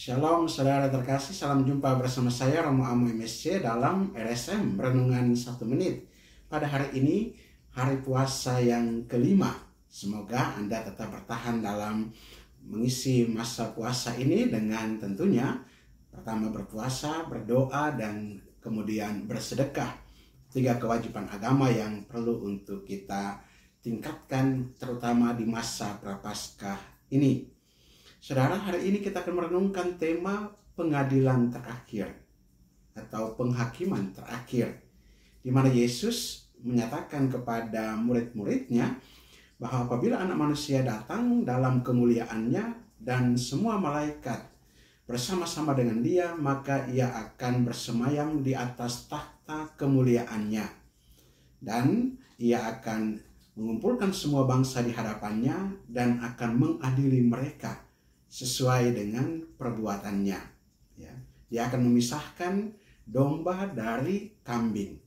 Shalom saudara terkasih, salam jumpa bersama saya Romo Amo MSC dalam RSM Renungan 1 Menit. Pada hari ini, hari puasa yang kelima. Semoga Anda tetap bertahan dalam mengisi masa puasa ini dengan tentunya pertama berpuasa, berdoa, dan kemudian bersedekah. 3 kewajiban agama yang perlu untuk kita tingkatkan terutama di masa Prapaskah ini. Saudara, hari ini kita akan merenungkan tema pengadilan terakhir atau penghakiman terakhir, di mana Yesus menyatakan kepada murid-muridnya bahwa apabila Anak Manusia datang dalam kemuliaannya dan semua malaikat bersama-sama dengan Dia, maka Ia akan bersemayam di atas tahta kemuliaannya, dan Ia akan mengumpulkan semua bangsa di hadapannya dan akan mengadili mereka sesuai dengan perbuatannya. Dia akan memisahkan domba dari kambing.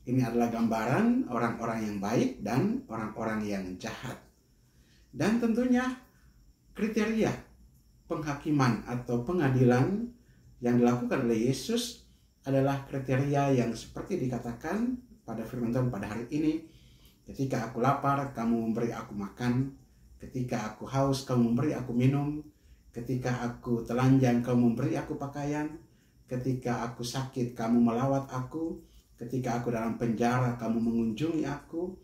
Ini adalah gambaran orang-orang yang baik dan orang-orang yang jahat. Dan tentunya kriteria penghakiman atau pengadilan yang dilakukan oleh Yesus adalah kriteria yang seperti dikatakan pada firman Tuhan pada hari ini. Ketika aku lapar, kamu memberi aku makan. Ketika aku haus, kamu memberi aku minum. Ketika aku telanjang, kamu memberi aku pakaian. Ketika aku sakit, kamu melawat aku. Ketika aku dalam penjara, kamu mengunjungi aku.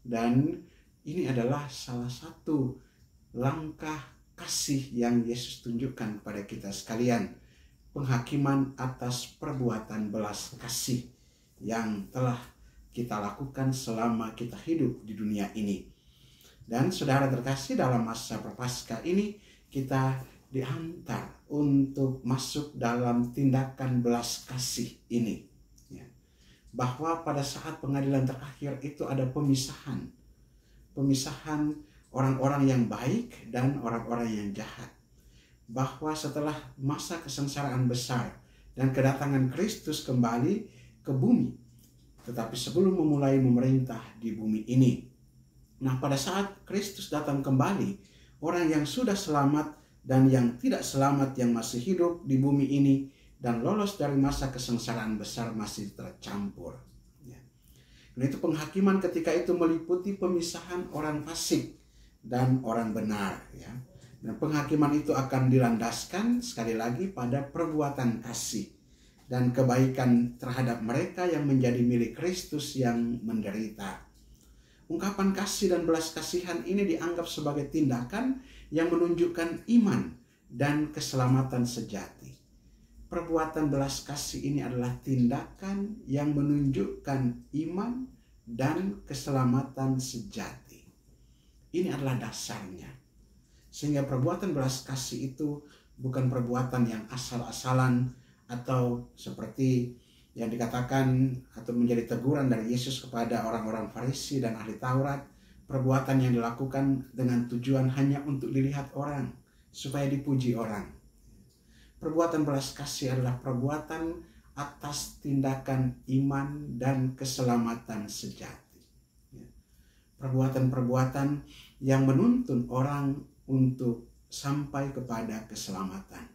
Dan ini adalah salah satu langkah kasih yang Yesus tunjukkan kepada kita sekalian. Penghakiman atas perbuatan belas kasih yang telah kita lakukan selama kita hidup di dunia ini. Dan saudara terkasih, dalam masa Prapaskah ini kita diantar untuk masuk dalam tindakan belas kasih ini. Bahwa pada saat pengadilan terakhir itu ada pemisahan orang-orang yang baik dan orang-orang yang jahat. Bahwa setelah masa kesengsaraan besar dan kedatangan Kristus kembali ke bumi, tetapi sebelum memulai memerintah di bumi ini, pada saat Kristus datang kembali, orang yang sudah selamat dan yang tidak selamat yang masih hidup di bumi ini dan lolos dari masa kesengsaraan besar masih tercampur. Dan itu penghakiman ketika itu meliputi pemisahan orang fasik dan orang benar. Dan penghakiman itu akan dilandaskan sekali lagi pada perbuatan kasih dan kebaikan terhadap mereka yang menjadi milik Kristus yang menderita. Ungkapan kasih dan belas kasihan ini dianggap sebagai tindakan yang menunjukkan iman dan keselamatan sejati. Perbuatan belas kasih ini adalah tindakan yang menunjukkan iman dan keselamatan sejati. Ini adalah dasarnya. Sehingga perbuatan belas kasih itu bukan perbuatan yang asal-asalan atau seperti yang dikatakan atau menjadi teguran dari Yesus kepada orang-orang Farisi dan ahli Taurat, perbuatan yang dilakukan dengan tujuan hanya untuk dilihat orang, supaya dipuji orang. Perbuatan belas kasih adalah perbuatan atas tindakan iman dan keselamatan sejati. Perbuatan-perbuatan yang menuntun orang untuk sampai kepada keselamatan.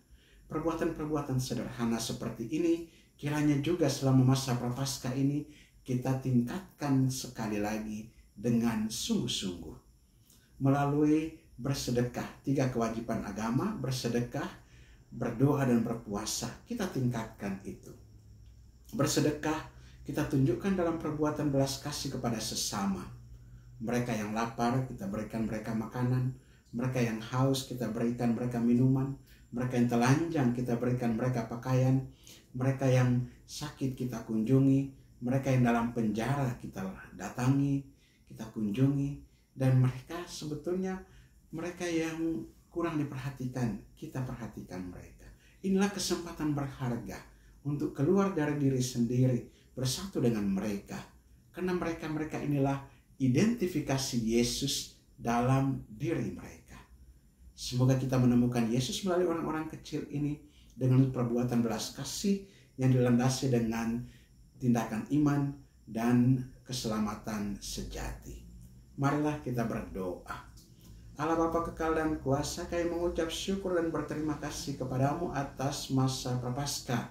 Perbuatan-perbuatan sederhana seperti ini kiranya juga selama masa Prapaskah ini kita tingkatkan sekali lagi dengan sungguh-sungguh. Melalui bersedekah, 3 kewajiban agama, bersedekah, berdoa, dan berpuasa, kita tingkatkan itu. Bersedekah kita tunjukkan dalam perbuatan belas kasih kepada sesama. Mereka yang lapar, kita berikan mereka makanan. Mereka yang haus, kita berikan mereka minuman. Mereka yang telanjang, kita berikan mereka pakaian. Mereka yang sakit, kita kunjungi. Mereka yang dalam penjara, kita datangi, kita kunjungi. Dan mereka sebetulnya, mereka yang kurang diperhatikan, kita perhatikan mereka. Inilah kesempatan berharga untuk keluar dari diri sendiri, bersatu dengan mereka. Karena mereka inilah identifikasi Yesus dalam diri mereka. Semoga kita menemukan Yesus melalui orang-orang kecil ini dengan perbuatan belas kasih yang dilandasi dengan tindakan iman dan keselamatan sejati. Marilah kita berdoa. Allah Bapa kekal dan kuasa, kami mengucap syukur dan berterima kasih kepadamu atas masa prapaskah,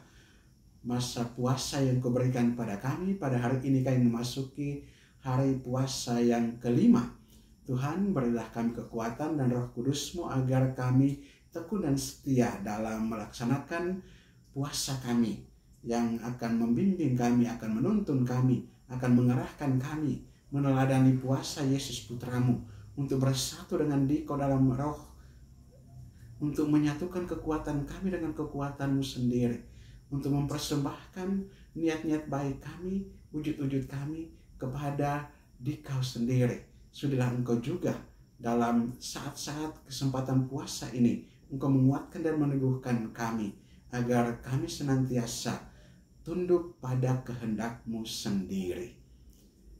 masa puasa yang Kau berikan pada kami. Pada hari ini kami memasuki hari puasa yang kelima. Tuhan, berilah kami kekuatan dan Roh Kudus-Mu agar kami tekun dan setia dalam melaksanakan puasa kami, yang akan membimbing kami, akan menuntun kami, akan mengarahkan kami meneladani puasa Yesus Putramu, untuk bersatu dengan Dikau dalam roh, untuk menyatukan kekuatan kami dengan kekuatan-Mu sendiri, untuk mempersembahkan niat-niat baik kami, wujud-wujud kami kepada Dikau sendiri. Sudahlah Engkau juga dalam saat-saat kesempatan puasa ini, Engkau menguatkan dan meneguhkan kami, agar kami senantiasa tunduk pada kehendak-Mu sendiri.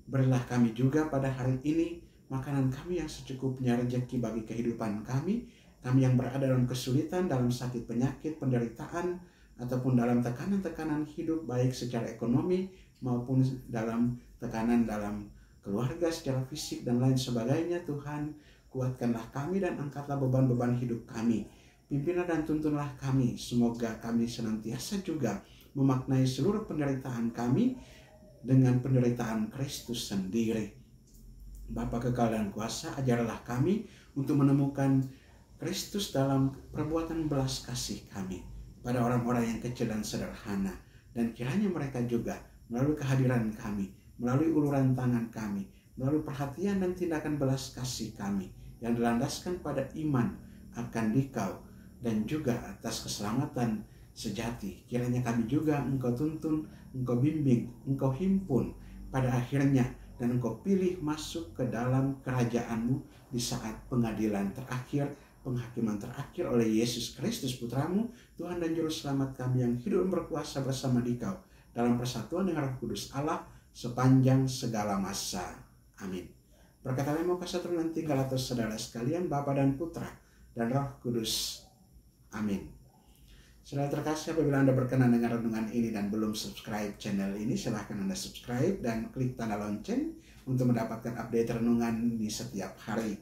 Berilah kami juga pada hari ini makanan kami yang secukupnya, rezeki bagi kehidupan kami yang berada dalam kesulitan, dalam sakit penyakit, penderitaan, ataupun dalam tekanan-tekanan hidup, baik secara ekonomi maupun dalam tekanan dalam keluarga, secara fisik dan lain sebagainya. Tuhan, kuatkanlah kami dan angkatlah beban-beban hidup kami. Pimpinlah dan tuntunlah kami. Semoga kami senantiasa juga memaknai seluruh penderitaan kami dengan penderitaan Kristus sendiri. Bapa kekal dan kuasa, ajarlah kami untuk menemukan Kristus dalam perbuatan belas kasih kami pada orang-orang yang kecil dan sederhana. Dan kiranya mereka juga melalui kehadiran kami, melalui uluran tangan kami, melalui perhatian dan tindakan belas kasih kami yang dilandaskan pada iman akan Dikau dan juga atas keselamatan sejati, kiranya kami juga Engkau tuntun, Engkau bimbing, Engkau himpun pada akhirnya, dan Engkau pilih masuk ke dalam kerajaan-Mu di saat pengadilan terakhir, penghakiman terakhir oleh Yesus Kristus Putramu, Tuhan dan Juru Selamat kami yang hidup dan berkuasa bersama Dikau dalam persatuan dengan Roh Kudus Allah sepanjang segala masa. Amin. Berkat Allah mau kasih turun tinggal atas saudara sekalian, Bapa dan Putra dan Roh Kudus. Amin. Saudara terkasih, apabila Anda berkenan dengan renungan ini dan belum subscribe channel ini, silahkan Anda subscribe dan klik tanda lonceng untuk mendapatkan update renungan di setiap hari.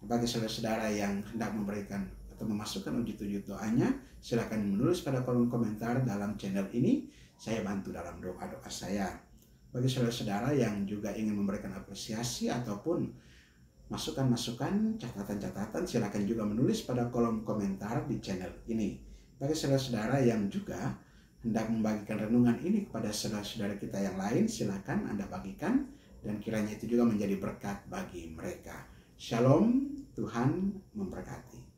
Bagi saudara-saudara yang hendak memberikan atau memasukkan wujud-wujud doanya, silahkan menulis pada kolom komentar dalam channel ini. Saya bantu dalam doa-doa saya. Bagi saudara-saudara yang juga ingin memberikan apresiasi ataupun masukan-masukan, catatan-catatan, silahkan juga menulis pada kolom komentar di channel ini. Bagi saudara-saudara yang juga hendak membagikan renungan ini kepada saudara-saudara kita yang lain, silakan Anda bagikan dan kiranya itu juga menjadi berkat bagi mereka. Shalom, Tuhan memberkati.